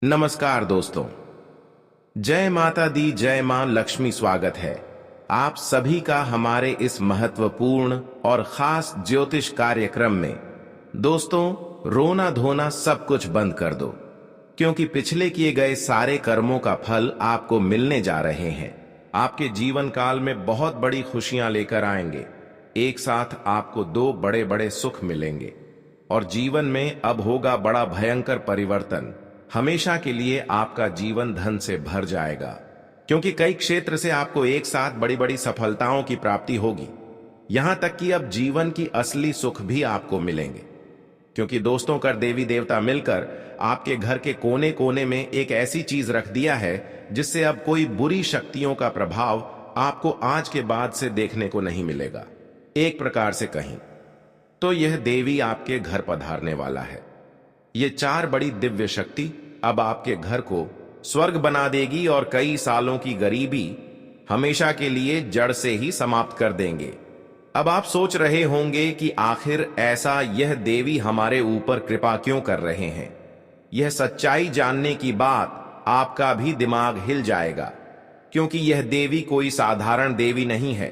नमस्कार दोस्तों। जय माता दी, जय मां लक्ष्मी। स्वागत है आप सभी का हमारे इस महत्वपूर्ण और खास ज्योतिष कार्यक्रम में। दोस्तों, रोना धोना सब कुछ बंद कर दो, क्योंकि पिछले किए गए सारे कर्मों का फल आपको मिलने जा रहे हैं। आपके जीवन काल में बहुत बड़ी खुशियां लेकर आएंगे। एक साथ आपको दो बड़े बड़े सुख मिलेंगे और जीवन में अब होगा बड़ा भयंकर परिवर्तन। हमेशा के लिए आपका जीवन धन से भर जाएगा, क्योंकि कई क्षेत्र से आपको एक साथ बड़ी बड़ी सफलताओं की प्राप्ति होगी। यहां तक कि अब जीवन की असली सुख भी आपको मिलेंगे, क्योंकि दोस्तों, कर देवी देवता मिलकर आपके घर के कोने कोने में एक ऐसी चीज रख दिया है जिससे अब कोई बुरी शक्तियों का प्रभाव आपको आज के बाद से देखने को नहीं मिलेगा। एक प्रकार से कहीं तो यह देवी आपके घर पधारने वाला है। ये चार बड़ी दिव्य शक्ति अब आपके घर को स्वर्ग बना देगी और कई सालों की गरीबी हमेशा के लिए जड़ से ही समाप्त कर देंगे। अब आप सोच रहे होंगे कि आखिर ऐसा यह देवी हमारे ऊपर कृपा क्यों कर रहे हैं। यह सच्चाई जानने की बात आपका भी दिमाग हिल जाएगा, क्योंकि यह देवी कोई साधारण देवी नहीं है,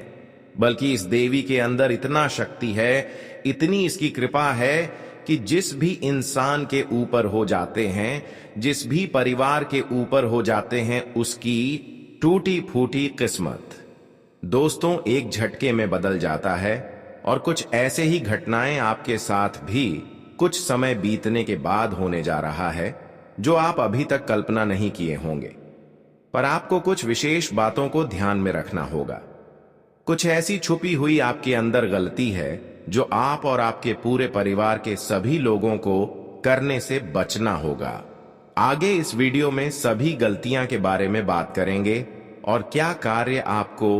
बल्कि इस देवी के अंदर इतना शक्ति है, इतनी इसकी कृपा है कि जिस भी इंसान के ऊपर हो जाते हैं, जिस भी परिवार के ऊपर हो जाते हैं, उसकी टूटी फूटी किस्मत दोस्तों एक झटके में बदल जाता है। और कुछ ऐसे ही घटनाएं आपके साथ भी कुछ समय बीतने के बाद होने जा रहा है, जो आप अभी तक कल्पना नहीं किए होंगे। पर आपको कुछ विशेष बातों को ध्यान में रखना होगा। कुछ ऐसी छुपी हुई आपके अंदर गलती है जो आप और आपके पूरे परिवार के सभी लोगों को करने से बचना होगा। आगे इस वीडियो में सभी गलतियां के बारे में बात करेंगे और क्या कार्य आपको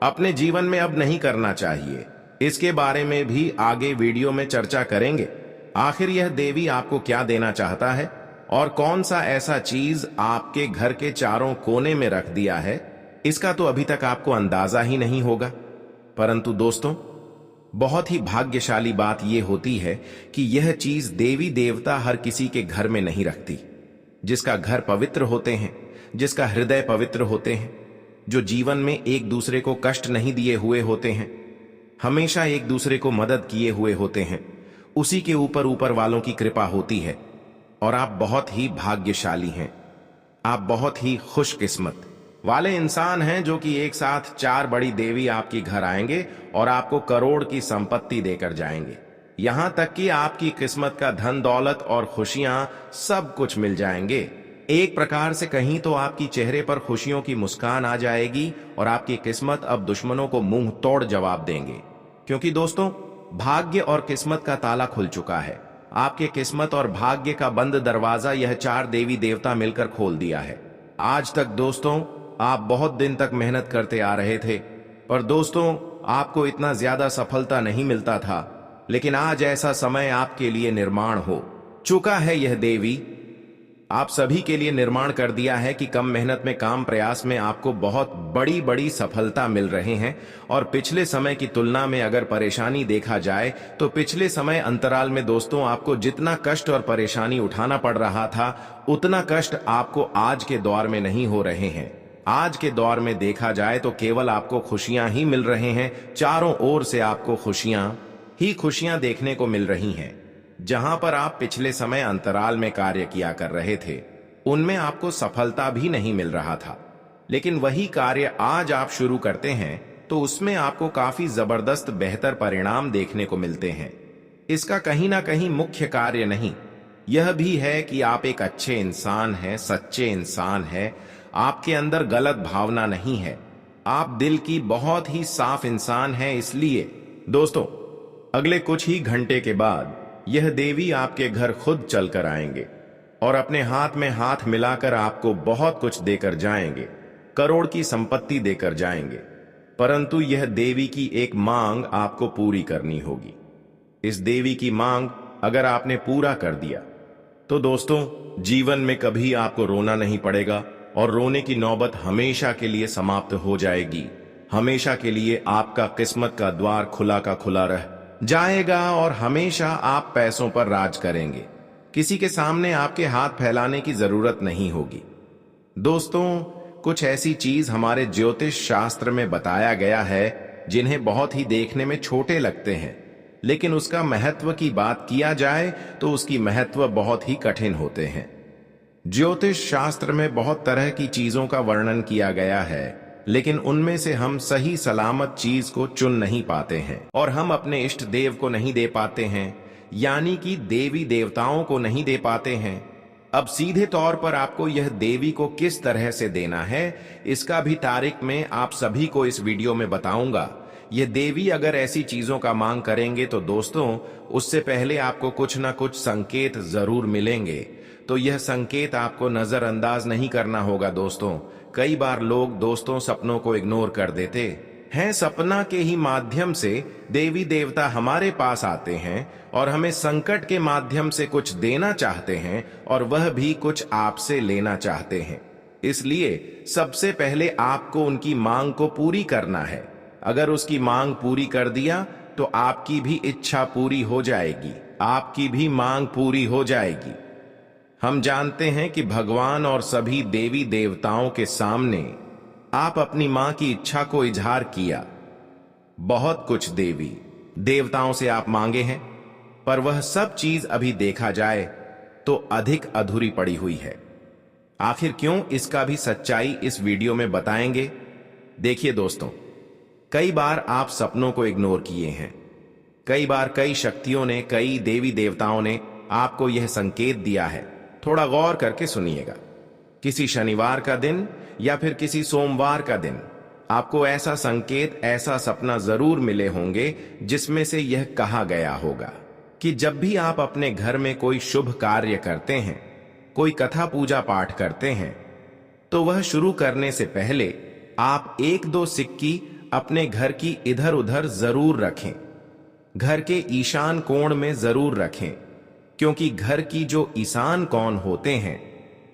अपने जीवन में अब नहीं करना चाहिए, इसके बारे में भी आगे वीडियो में चर्चा करेंगे। आखिर यह देवी आपको क्या देना चाहता है और कौन सा ऐसा चीज आपके घर के चारों कोने में रख दिया है, इसका तो अभी तक आपको अंदाजा ही नहीं होगा। परंतु दोस्तों, बहुत ही भाग्यशाली बात यह होती है कि यह चीज देवी देवता हर किसी के घर में नहीं रखती। जिसका घर पवित्र होते हैं, जिसका हृदय पवित्र होते हैं, जो जीवन में एक दूसरे को कष्ट नहीं दिए हुए होते हैं, हमेशा एक दूसरे को मदद किए हुए होते हैं, उसी के ऊपर ऊपर वालों की कृपा होती है। और आप बहुत ही भाग्यशाली हैं। आप बहुत ही खुशकिस्मत वाले इंसान हैं, जो कि एक साथ चार बड़ी देवी आपके घर आएंगे और आपको करोड़ की संपत्ति देकर जाएंगे। यहां तक कि आपकी किस्मत का धन दौलत और खुशियां सब कुछ मिल जाएंगे। एक प्रकार से कहीं तो आपकी चेहरे पर खुशियों की मुस्कान आ जाएगी और आपकी किस्मत अब दुश्मनों को मुंह तोड़ जवाब देंगे, क्योंकि दोस्तों, भाग्य और किस्मत का ताला खुल चुका है। आपके किस्मत और भाग्य का बंद दरवाजा यह चार देवी देवता मिलकर खोल दिया है। आज तक दोस्तों आप बहुत दिन तक मेहनत करते आ रहे थे, पर दोस्तों आपको इतना ज्यादा सफलता नहीं मिलता था। लेकिन आज ऐसा समय आपके लिए निर्माण हो चुका है। यह देवी आप सभी के लिए निर्माण कर दिया है कि कम मेहनत में, काम प्रयास में आपको बहुत बड़ी बड़ी सफलता मिल रहे हैं। और पिछले समय की तुलना में अगर परेशानी देखा जाए तो पिछले समय अंतराल में दोस्तों आपको जितना कष्ट और परेशानी उठाना पड़ रहा था, उतना कष्ट आपको आज के दौर में नहीं हो रहे हैं। आज के दौर में देखा जाए तो केवल आपको खुशियां ही मिल रहे हैं। चारों ओर से आपको खुशियां ही खुशियां देखने को मिल रही हैं। जहां पर आप पिछले समय अंतराल में कार्य किया कर रहे थे, उनमें आपको सफलता भी नहीं मिल रहा था, लेकिन वही कार्य आज आप शुरू करते हैं तो उसमें आपको काफी जबरदस्त बेहतर परिणाम देखने को मिलते हैं। इसका कहीं ना कहीं मुख्य कार्य नहीं, यह भी है कि आप एक अच्छे इंसान हैं, सच्चे इंसान हैं। आपके अंदर गलत भावना नहीं है, आप दिल की बहुत ही साफ इंसान हैं। इसलिए दोस्तों, अगले कुछ ही घंटे के बाद यह देवी आपके घर खुद चलकर आएंगे और अपने हाथ में हाथ मिलाकर आपको बहुत कुछ देकर जाएंगे, करोड़ की संपत्ति देकर जाएंगे। परंतु यह देवी की एक मांग आपको पूरी करनी होगी। इस देवी की मांग अगर आपने पूरा कर दिया तो दोस्तों, जीवन में कभी आपको रोना नहीं पड़ेगा और रोने की नौबत हमेशा के लिए समाप्त हो जाएगी। हमेशा के लिए आपका किस्मत का द्वार खुला का खुला रह जाएगा और हमेशा आप पैसों पर राज करेंगे। किसी के सामने आपके हाथ फैलाने की जरूरत नहीं होगी। दोस्तों, कुछ ऐसी चीज हमारे ज्योतिष शास्त्र में बताया गया है जिन्हें बहुत ही देखने में छोटे लगते हैं, लेकिन उसका महत्व की बात किया जाए तो उसकी महत्व बहुत ही कठिन होते हैं। ज्योतिष शास्त्र में बहुत तरह की चीजों का वर्णन किया गया है, लेकिन उनमें से हम सही सलामत चीज को चुन नहीं पाते हैं और हम अपने इष्ट देव को नहीं दे पाते हैं, यानी कि देवी देवताओं को नहीं दे पाते हैं। अब सीधे तौर पर आपको यह देवी को किस तरह से देना है, इसका भी तारीख में आप सभी को इस वीडियो में बताऊंगा। यह देवी अगर ऐसी चीजों का मांग करेंगे तो दोस्तों, उससे पहले आपको कुछ ना कुछ संकेत जरूर मिलेंगे। तो यह संकेत आपको नजरअंदाज नहीं करना होगा। दोस्तों, कई बार लोग दोस्तों सपनों को इग्नोर कर देते हैं। सपना के ही माध्यम से देवी देवता हमारे पास आते हैं और हमें संकट के माध्यम से कुछ देना चाहते हैं, और वह भी कुछ आपसे लेना चाहते हैं। इसलिए सबसे पहले आपको उनकी मांग को पूरी करना है। अगर उसकी मांग पूरी कर दिया तो आपकी भी इच्छा पूरी हो जाएगी, आपकी भी मांग पूरी हो जाएगी। हम जानते हैं कि भगवान और सभी देवी देवताओं के सामने आप अपनी मां की इच्छा को इजहार किया। बहुत कुछ देवी देवताओं से आप मांगे हैं, पर वह सब चीज अभी देखा जाए तो अधिक अधूरी पड़ी हुई है। आखिर क्यों, इसका भी सच्चाई इस वीडियो में बताएंगे। देखिए दोस्तों, कई बार आप सपनों को इग्नोर किए हैं। कई बार कई शक्तियों ने, कई देवी देवताओं ने आपको यह संकेत दिया है। थोड़ा गौर करके सुनिएगा। किसी शनिवार का दिन या फिर किसी सोमवार का दिन आपको ऐसा संकेत, ऐसा सपना जरूर मिले होंगे जिसमें से यह कहा गया होगा कि जब भी आप अपने घर में कोई शुभ कार्य करते हैं, कोई कथा पूजा पाठ करते हैं, तो वह शुरू करने से पहले आप 1-2 सिक्की अपने घर की इधर उधर जरूर रखें। घर के ईशान कोण में जरूर रखें, क्योंकि घर की जो ईशान कोण होते हैं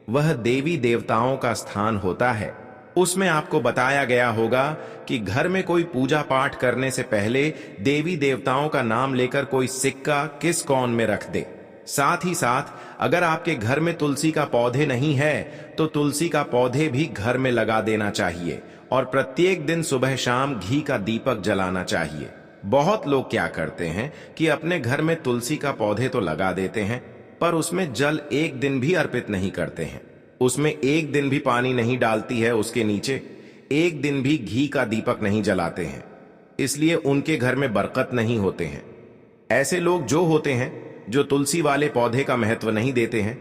वह देवी देवताओं का स्थान होता है। उसमें आपको बताया गया होगा कि घर में कोई पूजा पाठ करने से पहले देवी देवताओं का नाम लेकर कोई सिक्का किस कोण में रख दे। साथ ही साथ अगर आपके घर में तुलसी का पौधे नहीं है तो तुलसी का पौधे भी घर में लगा देना चाहिए, और प्रत्येक दिन सुबह शाम घी का दीपक जलाना चाहिए। बहुत लोग क्या करते हैं कि अपने घर में तुलसी का पौधे तो लगा देते हैं, पर उसमें जल एक दिन भी अर्पित नहीं करते हैं, उसमें एक दिन भी पानी नहीं डालती है, उसके नीचे एक दिन भी घी का दीपक नहीं जलाते हैं। इसलिए उनके घर में बरकत नहीं होते हैं। ऐसे लोग जो होते हैं, जो तुलसी वाले पौधे का महत्व नहीं देते हैं,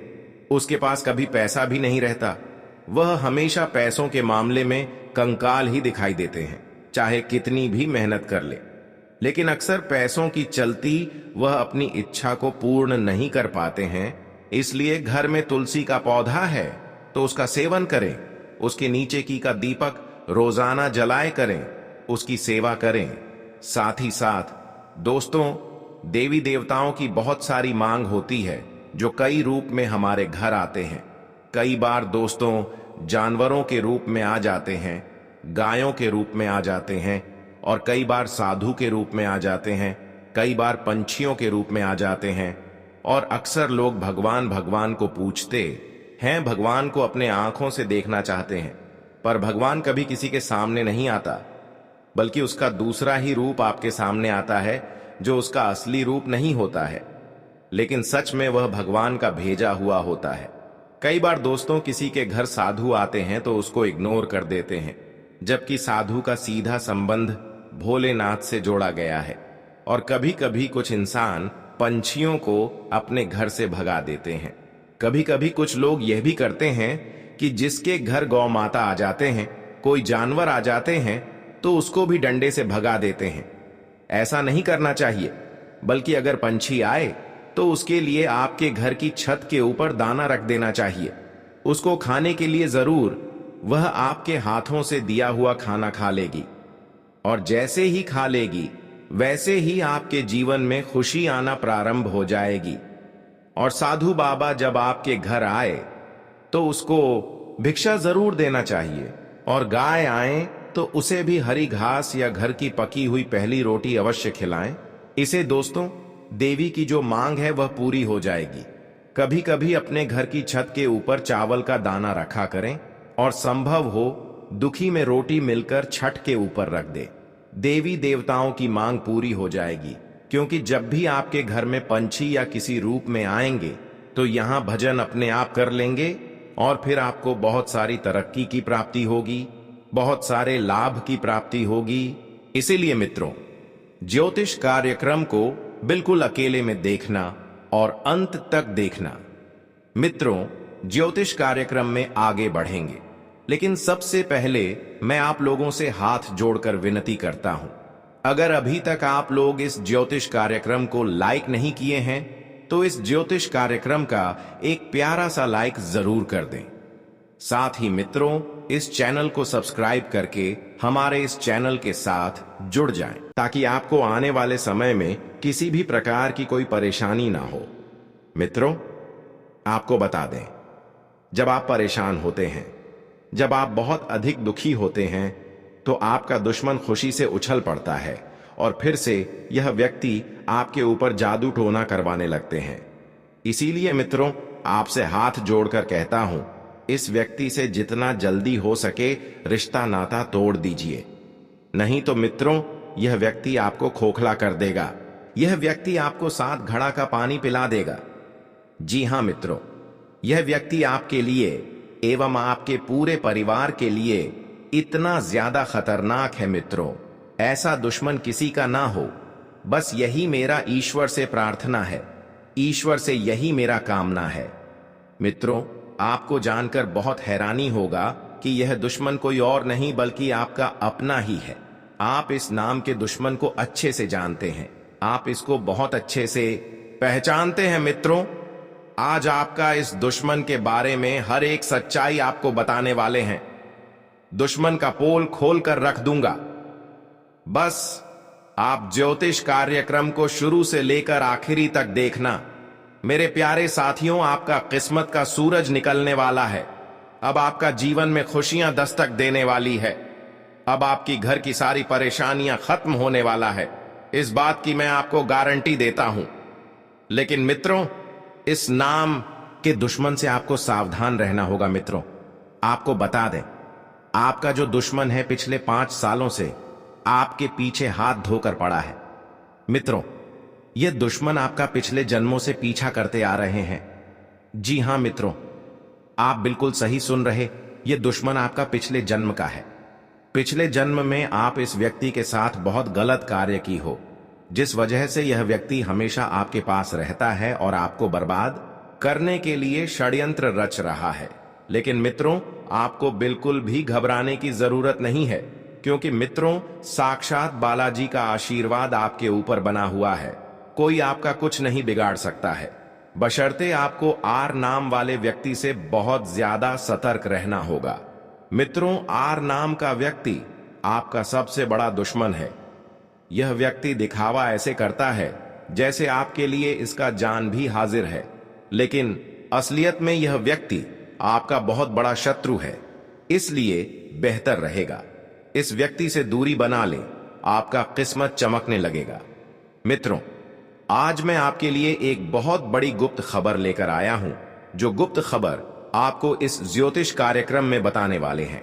उसके पास कभी पैसा भी नहीं रहता। वह हमेशा पैसों के मामले में कंकाल ही दिखाई देते हैं, चाहे कितनी भी मेहनत कर ले। लेकिन अक्सर पैसों की चलती वह अपनी इच्छा को पूर्ण नहीं कर पाते हैं। इसलिए घर में तुलसी का पौधा है तो उसका सेवन करें, उसके नीचे की का दीपक रोजाना जलाए करें, उसकी सेवा करें। साथ ही साथ दोस्तों, देवी देवताओं की बहुत सारी मांग होती है जो कई रूप में हमारे घर आते हैं। कई बार दोस्तों जानवरों के रूप में आ जाते हैं, गायों के रूप में आ जाते हैं, और कई बार साधु के रूप में आ जाते हैं, कई बार पंछियों के रूप में आ जाते हैं। और अक्सर लोग भगवान भगवान को पूछते हैं, भगवान को अपने आंखों से देखना चाहते हैं, पर भगवान कभी किसी के सामने नहीं आता, बल्कि उसका दूसरा ही रूप आपके सामने आता है जो उसका असली रूप नहीं होता है, लेकिन सच में वह भगवान का भेजा हुआ होता है। कई बार दोस्तों किसी के घर साधु आते हैं तो उसको इग्नोर कर देते हैं, जबकि साधु का सीधा संबंध भोलेनाथ से जोड़ा गया है। और कभी कभी कुछ इंसान पंछियों को अपने घर से भगा देते हैं। कभी कभी कुछ लोग यह भी करते हैं कि जिसके घर गौ माता आ जाते हैं, कोई जानवर आ जाते हैं, तो उसको भी डंडे से भगा देते हैं। ऐसा नहीं करना चाहिए, बल्कि अगर पंछी आए तो उसके लिए आपके घर की छत के ऊपर दाना रख देना चाहिए। उसको खाने के लिए जरूर वह आपके हाथों से दिया हुआ खाना खा लेगी, और जैसे ही खा लेगी वैसे ही आपके जीवन में खुशी आना प्रारंभ हो जाएगी। और साधु बाबा जब आपके घर आए तो उसको भिक्षा जरूर देना चाहिए, और गाय आए तो उसे भी हरी घास या घर की पकी हुई पहली रोटी अवश्य खिलाएं। इसे दोस्तों देवी की जो मांग है वह पूरी हो जाएगी। कभी कभी अपने घर की छत के ऊपर चावल का दाना रखा करें और संभव हो दुखी में रोटी मिलकर छत के ऊपर रख दे। देवी देवताओं की मांग पूरी हो जाएगी, क्योंकि जब भी आपके घर में पंछी या किसी रूप में आएंगे तो यहां भजन अपने आप कर लेंगे और फिर आपको बहुत सारी तरक्की की प्राप्ति होगी, बहुत सारे लाभ की प्राप्ति होगी। इसीलिए मित्रों, ज्योतिष कार्यक्रम को बिल्कुल अकेले में देखना और अंत तक देखना। मित्रों, ज्योतिष कार्यक्रम में आगे बढ़ेंगे, लेकिन सबसे पहले मैं आप लोगों से हाथ जोड़कर विनती करता हूं, अगर अभी तक आप लोग इस ज्योतिष कार्यक्रम को लाइक नहीं किए हैं तो इस ज्योतिष कार्यक्रम का एक प्यारा सा लाइक जरूर कर दें। साथ ही मित्रों, इस चैनल को सब्सक्राइब करके हमारे इस चैनल के साथ जुड़ जाएं, ताकि आपको आने वाले समय में किसी भी प्रकार की कोई परेशानी ना हो। मित्रों, आपको बता दें, जब आप परेशान होते हैं, जब आप बहुत अधिक दुखी होते हैं, तो आपका दुश्मन खुशी से उछल पड़ता है और फिर से यह व्यक्ति आपके ऊपर जादू टोना करवाने लगते हैं। इसीलिए मित्रों, आपसे हाथ जोड़कर कहता हूं, इस व्यक्ति से जितना जल्दी हो सके रिश्ता नाता तोड़ दीजिए, नहीं तो मित्रों यह व्यक्ति आपको खोखला कर देगा। यह व्यक्ति आपको 7 घड़ा का पानी पिला देगा। जी हां मित्रों, यह व्यक्ति आपके लिए एवं आपके पूरे परिवार के लिए इतना ज्यादा खतरनाक है मित्रों, ऐसा दुश्मन किसी का ना हो। बस यही मेरा ईश्वर से प्रार्थना है, ईश्वर से यही मेरा कामना है। मित्रों, आपको जानकर बहुत हैरानी होगा कि यह दुश्मन कोई और नहीं बल्कि आपका अपना ही है। आप इस नाम के दुश्मन को अच्छे से जानते हैं, आप इसको बहुत अच्छे से पहचानते हैं। मित्रों, आज आपका इस दुश्मन के बारे में हर एक सच्चाई आपको बताने वाले हैं। दुश्मन का पोल खोल कर रख दूंगा। बस आप ज्योतिष कार्यक्रम को शुरू से लेकर आखिरी तक देखना। मेरे प्यारे साथियों, आपका किस्मत का सूरज निकलने वाला है। अब आपका जीवन में खुशियां दस्तक देने वाली है। अब आपकी घर की सारी परेशानियां खत्म होने वाला है, इस बात की मैं आपको गारंटी देता हूं। लेकिन मित्रों, इस नाम के दुश्मन से आपको सावधान रहना होगा। मित्रों, आपको बता दें, आपका जो दुश्मन है पिछले 5 सालों से आपके पीछे हाथ धोकर पड़ा है। मित्रों, यह दुश्मन आपका पिछले जन्मों से पीछा करते आ रहे हैं। जी हां मित्रों, आप बिल्कुल सही सुन रहे, यह दुश्मन आपका पिछले जन्म का है। पिछले जन्म में आप इस व्यक्ति के साथ बहुत गलत कार्य की हो, जिस वजह से यह व्यक्ति हमेशा आपके पास रहता है और आपको बर्बाद करने के लिए षड्यंत्र रच रहा है। लेकिन मित्रों, आपको बिल्कुल भी घबराने की जरूरत नहीं है, क्योंकि मित्रों, साक्षात बालाजी का आशीर्वाद आपके ऊपर बना हुआ है। कोई आपका कुछ नहीं बिगाड़ सकता है, बशर्ते आपको आर नाम वाले व्यक्ति से बहुत ज्यादा सतर्क रहना होगा। मित्रों, आर नाम का व्यक्ति आपका सबसे बड़ा दुश्मन है। यह व्यक्ति दिखावा ऐसे करता है जैसे आपके लिए इसका जान भी हाजिर है, लेकिन असलियत में यह व्यक्ति आपका बहुत बड़ा शत्रु है। इसलिए बेहतर रहेगा इस व्यक्ति से दूरी बना लें, आपका किस्मत चमकने लगेगा। मित्रों, आज मैं आपके लिए एक बहुत बड़ी गुप्त खबर लेकर आया हूं, जो गुप्त खबर आपको इस ज्योतिष कार्यक्रम में बताने वाले हैं।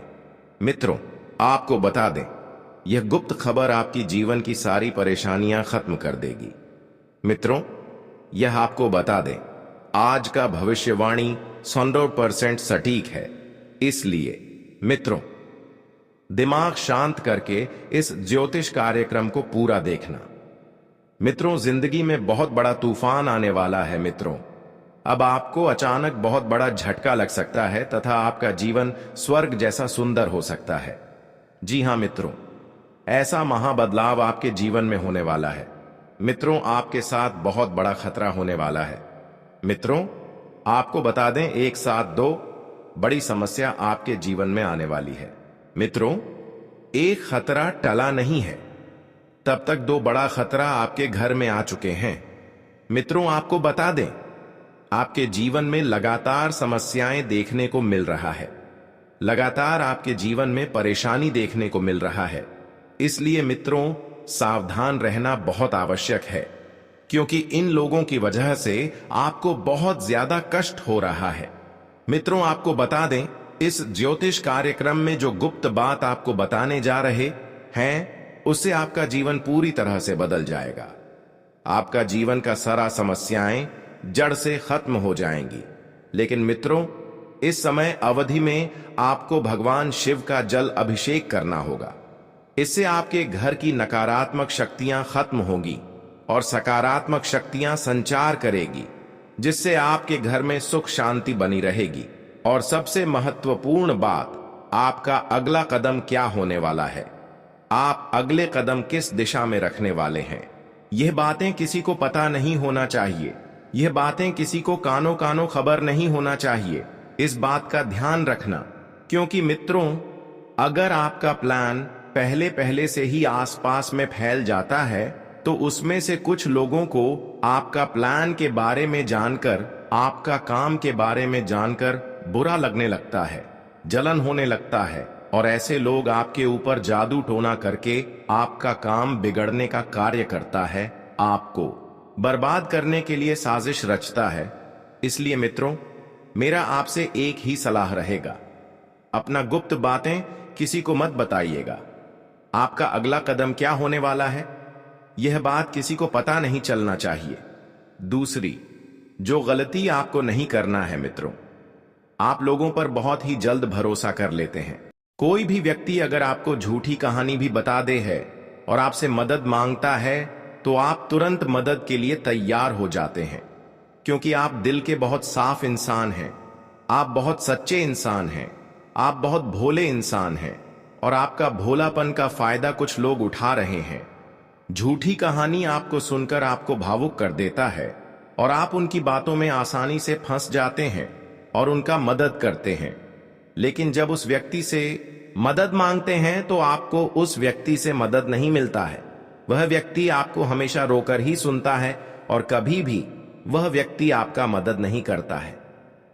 मित्रों, आपको बता दें, यह गुप्त खबर आपकी जीवन की सारी परेशानियां खत्म कर देगी। मित्रों, यह आपको बता दें, आज का भविष्यवाणी 100% सटीक है। इसलिए मित्रों, दिमाग शांत करके इस ज्योतिष कार्यक्रम को पूरा देखना। मित्रों, जिंदगी में बहुत बड़ा तूफान आने वाला है। मित्रों, अब आपको अचानक बहुत बड़ा झटका लग सकता है तथा आपका जीवन स्वर्ग जैसा सुंदर हो सकता है। जी हां मित्रों, ऐसा महाबदलाव आपके जीवन में होने वाला है। मित्रों, आपके साथ बहुत बड़ा खतरा होने वाला है। मित्रों, आपको बता दें, एक साथ 2 बड़ी समस्या आपके जीवन में आने वाली है। मित्रों, एक खतरा टला नहीं है, तब तक 2 बड़ा खतरा आपके घर में आ चुके हैं। मित्रों, आपको बता दें, आपके जीवन में लगातार समस्याएं देखने को मिल रहा है, लगातार आपके जीवन में परेशानी देखने को मिल रहा है। इसलिए मित्रों, सावधान रहना बहुत आवश्यक है। क्योंकि इन लोगों की वजह से आपको बहुत ज्यादा कष्ट हो रहा है। मित्रों, आपको बता दें, इस ज्योतिष कार्यक्रम में जो गुप्त बात आपको बताने जा रहे हैं, उससे आपका जीवन पूरी तरह से बदल जाएगा। आपका जीवन का सारा समस्याएं जड़ से खत्म हो जाएंगी। लेकिन मित्रों, इस समय अवधि में आपको भगवान शिव का जल अभिषेक करना होगा। इससे आपके घर की नकारात्मक शक्तियां खत्म होंगी और सकारात्मक शक्तियां संचार करेगी, जिससे आपके घर में सुख शांति बनी रहेगी। और सबसे महत्वपूर्ण बात, आपका अगला कदम क्या होने वाला है, आप अगले कदम किस दिशा में रखने वाले हैं, यह बातें किसी को पता नहीं होना चाहिए। यह बातें किसी को कानो कानो खबर नहीं होना चाहिए। इस बात का ध्यान रखना, क्योंकि मित्रों, अगर आपका प्लान पहले पहले से ही आसपास में फैल जाता है, तो उसमें से कुछ लोगों को आपका प्लान के बारे में जानकर, आपका काम के बारे में जानकर बुरा लगने लगता है, जलन होने लगता है, और ऐसे लोग आपके ऊपर जादू टोना करके आपका काम बिगड़ने का कार्य करता है, आपको बर्बाद करने के लिए साजिश रचता है। इसलिए मित्रों, मेरा आपसे एक ही सलाह रहेगा, अपना गुप्त बातें किसी को मत बताइएगा। आपका अगला कदम क्या होने वाला है, यह बात किसी को पता नहीं चलना चाहिए। दूसरी जो गलती आपको नहीं करना है मित्रों, आप लोगों पर बहुत ही जल्द भरोसा कर लेते हैं। कोई भी व्यक्ति अगर आपको झूठी कहानी भी बता दे है और आपसे मदद मांगता है, तो आप तुरंत मदद के लिए तैयार हो जाते हैं, क्योंकि आप दिल के बहुत साफ इंसान हैं, आप बहुत सच्चे इंसान हैं, आप बहुत भोले इंसान हैं, और आपका भोलापन का फायदा कुछ लोग उठा रहे हैं। झूठी कहानी आपको सुनकर आपको भावुक कर देता है और आप उनकी बातों में आसानी से फंस जाते हैं और उनका मदद करते हैं। लेकिन जब उस व्यक्ति से मदद मांगते हैं, तो आपको उस व्यक्ति से मदद नहीं मिलता है। वह व्यक्ति आपको हमेशा रोकर ही सुनता है और कभी भी वह व्यक्ति आपका मदद नहीं करता है।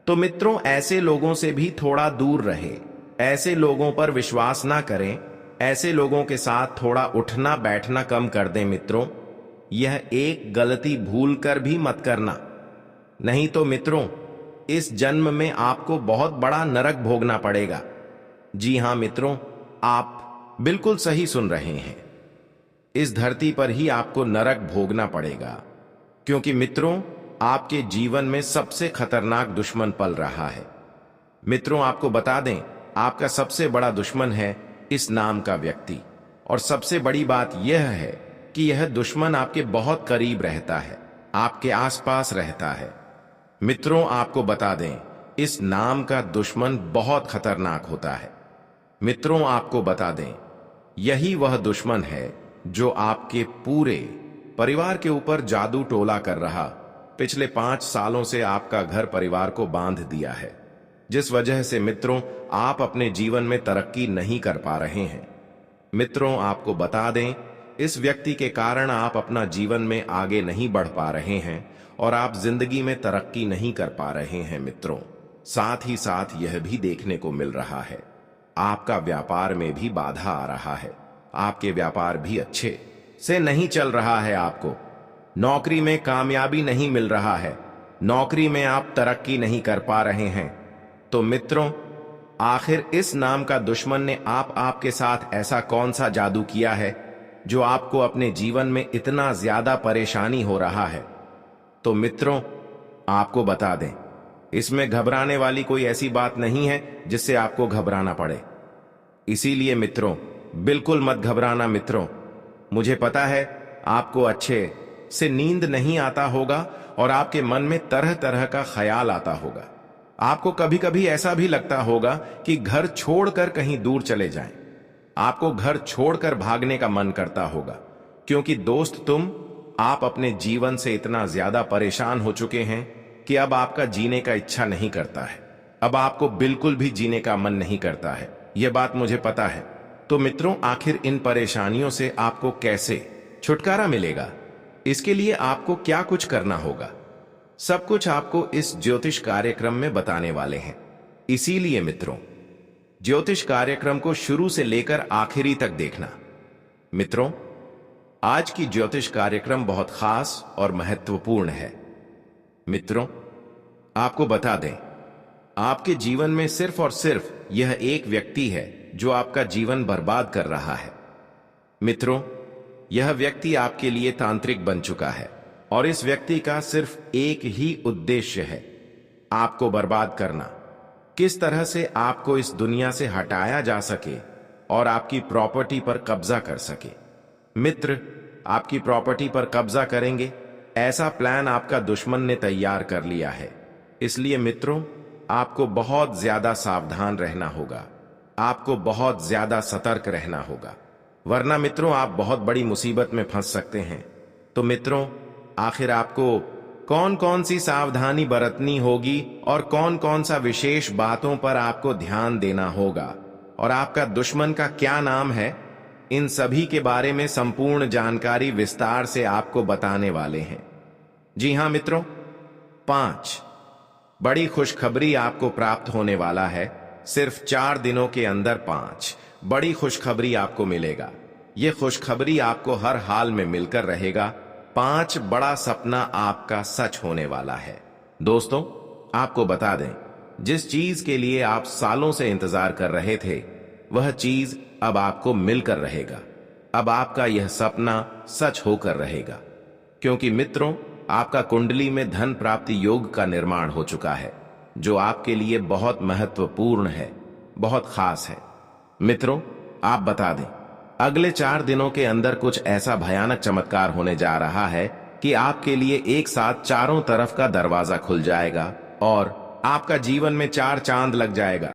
तो मित्रों, ऐसे लोगों से भी थोड़ा दूर रहे, ऐसे लोगों पर विश्वास ना करें, ऐसे लोगों के साथ थोड़ा उठना बैठना कम कर दें। मित्रों, यह एक गलती भूल कर भी मत करना, नहीं तो मित्रों, इस जन्म में आपको बहुत बड़ा नरक भोगना पड़ेगा। जी हां मित्रों, आप बिल्कुल सही सुन रहे हैं, इस धरती पर ही आपको नरक भोगना पड़ेगा, क्योंकि मित्रों, आपके जीवन में सबसे खतरनाक दुश्मन पल रहा है। मित्रों, आपको बता दें, आपका सबसे बड़ा दुश्मन है इस नाम का व्यक्ति, और सबसे बड़ी बात यह है कि यह दुश्मन आपके बहुत करीब रहता है, आपके आसपास रहता है। मित्रों, आपको बता दें, इस नाम का दुश्मन बहुत खतरनाक होता है। मित्रों, आपको बता दें, यही वह दुश्मन है जो आपके पूरे परिवार के ऊपर जादू टोला कर रहा पिछले 5 सालों से आपका घर परिवार को बांध दिया है, जिस वजह से मित्रों, आप अपने जीवन में तरक्की नहीं कर पा रहे हैं। मित्रों, आपको बता दें, इस व्यक्ति के कारण आप अपना जीवन में आगे नहीं बढ़ पा रहे हैं और आप जिंदगी में तरक्की नहीं कर पा रहे हैं। मित्रों, साथ ही साथ यह भी देखने को मिल रहा है, आपका व्यापार में भी बाधा आ रहा है, आपके व्यापार भी अच्छे से नहीं चल रहा है, आपको नौकरी में कामयाबी नहीं मिल रहा है, नौकरी में आप तरक्की नहीं कर पा रहे हैं। तो मित्रों, आखिर इस नाम का दुश्मन ने आपके साथ ऐसा कौन सा जादू किया है जो आपको अपने जीवन में इतना ज्यादा परेशानी हो रहा है? तो मित्रों, आपको बता दें, इसमें घबराने वाली कोई ऐसी बात नहीं है जिससे आपको घबराना पड़े। इसीलिए मित्रों, बिल्कुल मत घबराना। मित्रों, मुझे पता है आपको अच्छे से नींद नहीं आता होगा और आपके मन में तरह तरह का ख्याल आता होगा। आपको कभी कभी ऐसा भी लगता होगा कि घर छोड़कर कहीं दूर चले जाएं। आपको घर छोड़कर भागने का मन करता होगा, क्योंकि दोस्त आप अपने जीवन से इतना ज्यादा परेशान हो चुके हैं कि अब आपका जीने का इच्छा नहीं करता है। अब आपको बिल्कुल भी जीने का मन नहीं करता है, यह बात मुझे पता है। तो मित्रों, आखिर इन परेशानियों से आपको कैसे छुटकारा मिलेगा? इसके लिए आपको क्या कुछ करना होगा, सब कुछ आपको इस ज्योतिष कार्यक्रम में बताने वाले हैं। इसीलिए मित्रों, ज्योतिष कार्यक्रम को शुरू से लेकर आखिरी तक देखना। मित्रों, आज की ज्योतिष कार्यक्रम बहुत खास और महत्वपूर्ण है। मित्रों, आपको बता दें, आपके जीवन में सिर्फ और सिर्फ यह एक व्यक्ति है जो आपका जीवन बर्बाद कर रहा है। मित्रों, यह व्यक्ति आपके लिए तांत्रिक बन चुका है और इस व्यक्ति का सिर्फ एक ही उद्देश्य है, आपको बर्बाद करना। किस तरह से आपको इस दुनिया से हटाया जा सके और आपकी प्रॉपर्टी पर कब्जा कर सके। मित्र, आपकी प्रॉपर्टी पर कब्जा करेंगे, ऐसा प्लान आपका दुश्मन ने तैयार कर लिया है। इसलिए मित्रों, आपको बहुत ज्यादा सावधान रहना होगा, आपको बहुत ज्यादा सतर्क रहना होगा, वरना मित्रों आप बहुत बड़ी मुसीबत में फंस सकते हैं। तो मित्रों, आखिर आपको कौन कौन सी सावधानी बरतनी होगी और कौन कौन सा विशेष बातों पर आपको ध्यान देना होगा और आपका दुश्मन का क्या नाम है, इन सभी के बारे में संपूर्ण जानकारी विस्तार से आपको बताने वाले हैं। जी हां मित्रों, 5 बड़ी खुशखबरी आपको प्राप्त होने वाला है। सिर्फ 4 दिनों के अंदर 5 बड़ी खुशखबरी आपको मिलेगा। यह खुशखबरी आपको हर हाल में मिलकर रहेगा। 5 बड़ा सपना आपका सच होने वाला है। दोस्तों, आपको बता दें, जिस चीज के लिए आप सालों से इंतजार कर रहे थे, वह चीज अब आपको मिलकर रहेगा। अब आपका यह सपना सच होकर रहेगा, क्योंकि मित्रों, आपका कुंडली में धन प्राप्ति योग का निर्माण हो चुका है, जो आपके लिए बहुत महत्वपूर्ण है, बहुत खास है। मित्रों, आप बता दें, अगले 4 दिनों के अंदर कुछ ऐसा भयानक चमत्कार होने जा रहा है कि आपके लिए एक साथ चारों तरफ का दरवाजा खुल जाएगा और आपका जीवन में 4 चांद लग जाएगा।